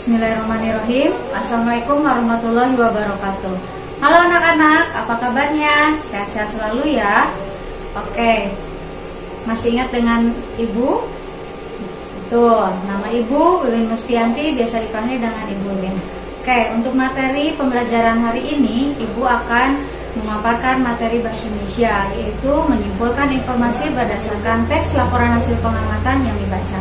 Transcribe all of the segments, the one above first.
Bismillahirrahmanirrahim. Assalamualaikum warahmatullahi wabarakatuh. Halo anak-anak, apa kabarnya? Sehat-sehat selalu ya. Oke, masih ingat dengan Ibu? Betul, nama Ibu Wiwin Muspianti, biasa dipanggil dengan Ibu Wiwin. Oke, untuk materi pembelajaran hari ini, Ibu akan memaparkan materi bahasa Indonesia, yaitu menyimpulkan informasi berdasarkan teks laporan hasil pengamatan yang dibaca.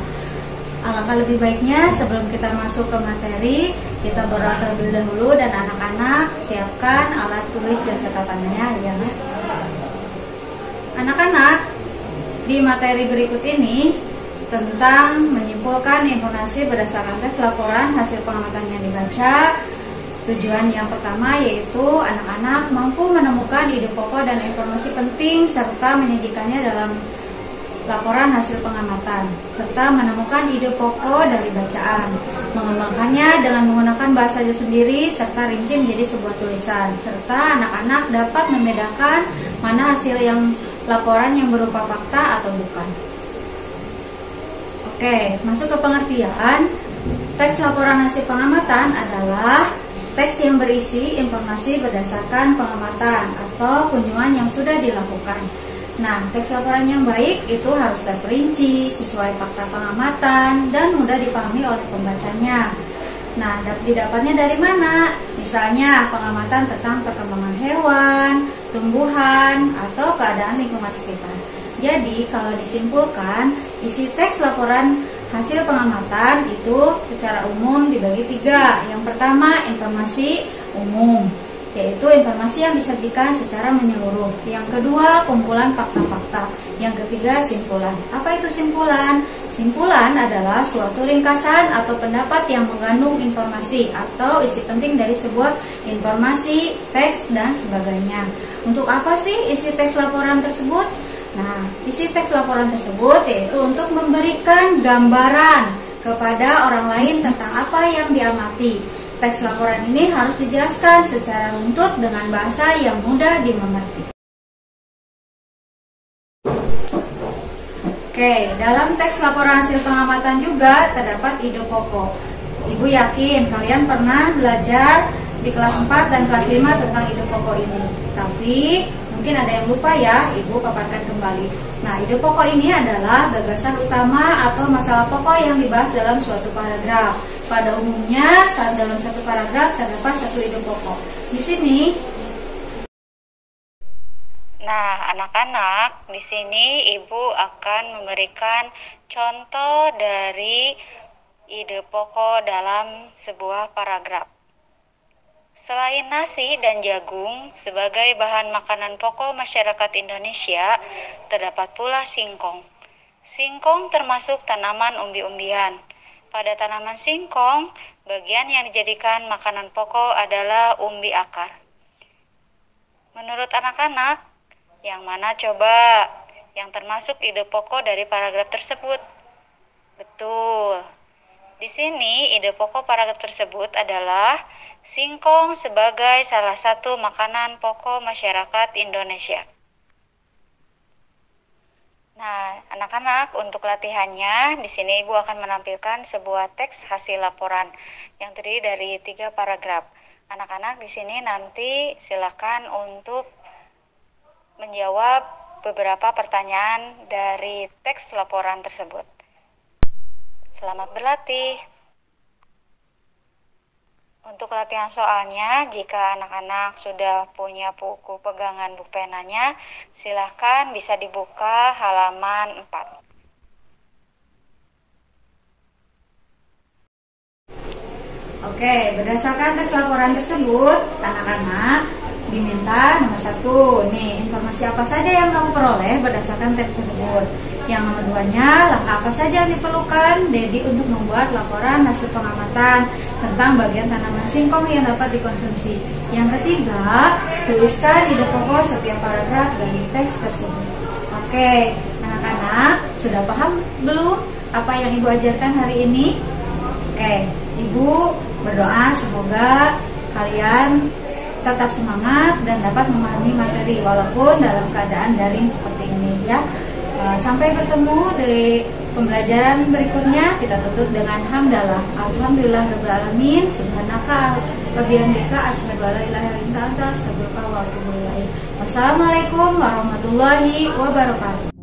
Alangkah lebih baiknya sebelum kita masuk ke materi, kita berdoa terlebih dahulu dan anak-anak siapkan alat tulis dan catatannya ya. Anak-anak, di materi berikut ini tentang menyimpulkan informasi berdasarkan teks laporan hasil pengamatan yang dibaca. Tujuan yang pertama yaitu anak-anak mampu menemukan ide pokok dan informasi penting serta menyajikannya dalam laporan hasil pengamatan, serta menemukan ide pokok dari bacaan, mengembangkannya dengan menggunakan bahasanya sendiri, serta rinci menjadi sebuah tulisan, serta anak-anak dapat membedakan mana hasil yang laporan yang berupa fakta atau bukan. Oke, masuk ke pengertian. Teks laporan hasil pengamatan adalah teks yang berisi informasi berdasarkan pengamatan atau kunjungan yang sudah dilakukan. Nah, teks laporan yang baik itu harus terperinci, sesuai fakta pengamatan, dan mudah dipahami oleh pembacanya. Nah, didapatnya dari mana? Misalnya, pengamatan tentang perkembangan hewan, tumbuhan, atau keadaan lingkungan sekitar. Jadi, kalau disimpulkan, isi teks laporan hasil pengamatan itu secara umum dibagi 3. Yang pertama, informasi umum, yaitu informasi yang disajikan secara menyeluruh. Yang kedua, kumpulan fakta-fakta. Yang ketiga, simpulan. Apa itu simpulan? Simpulan adalah suatu ringkasan atau pendapat yang mengandung informasi atau isi penting dari sebuah informasi, teks, dan sebagainya. Untuk apa sih isi teks laporan tersebut? Nah, isi teks laporan tersebut yaitu untuk memberikan gambaran kepada orang lain tentang apa yang diamati. Teks laporan ini harus dijelaskan secara runtut dengan bahasa yang mudah dimengerti. Oke, dalam teks laporan hasil pengamatan juga terdapat ide pokok. Ibu yakin kalian pernah belajar di kelas 4 dan kelas 5 tentang ide pokok ini. Tapi mungkin ada yang lupa ya, Ibu paparkan kembali. Nah, ide pokok ini adalah gagasan utama atau masalah pokok yang dibahas dalam suatu paragraf. Pada umumnya, saat dalam satu paragraf terdapat satu ide pokok. Di sini. Nah, anak-anak, di sini Ibu akan memberikan contoh dari ide pokok dalam sebuah paragraf. Selain nasi dan jagung sebagai bahan makanan pokok masyarakat Indonesia, terdapat pula singkong. Singkong termasuk tanaman umbi-umbian. Pada tanaman singkong, bagian yang dijadikan makanan pokok adalah umbi akar. Menurut anak-anak, yang mana coba yang termasuk ide pokok dari paragraf tersebut? Betul. Di sini ide pokok paragraf tersebut adalah singkong sebagai salah satu makanan pokok masyarakat Indonesia. Nah, anak-anak, untuk latihannya, di sini Ibu akan menampilkan sebuah teks hasil laporan yang terdiri dari 3 paragraf. Anak-anak di sini nanti silakan untuk menjawab beberapa pertanyaan dari teks laporan tersebut. Selamat berlatih. Untuk latihan soalnya, jika anak-anak sudah punya buku pegangan bupenanya, silahkan bisa dibuka halaman 4. Oke, berdasarkan teks laporan tersebut, anak-anak diminta nomor 1, nih, informasi apa saja yang kamu peroleh berdasarkan teks tersebut. Yang nomor 2-nya, langkah apa saja yang diperlukan Dedi untuk membuat laporan hasil pengamatan tentang bagian tanaman singkong yang dapat dikonsumsi. Yang ketiga, tuliskan ide pokok setiap paragraf dari teks tersebut. Oke, anak-anak, sudah paham belum apa yang Ibu ajarkan hari ini? Oke, Ibu berdoa semoga kalian tetap semangat dan dapat memahami materi walaupun dalam keadaan daring seperti ini ya. Sampai bertemu di Pembelajaran berikutnya kita tutup dengan hamdalah. Alhamdulillahirabbil alamin. Subhanaka wa bihamdika asyhadu an la ilaha illa anta astaghfiruka wa atubu ilaik. Wassalamualaikum warahmatullahi wabarakatuh.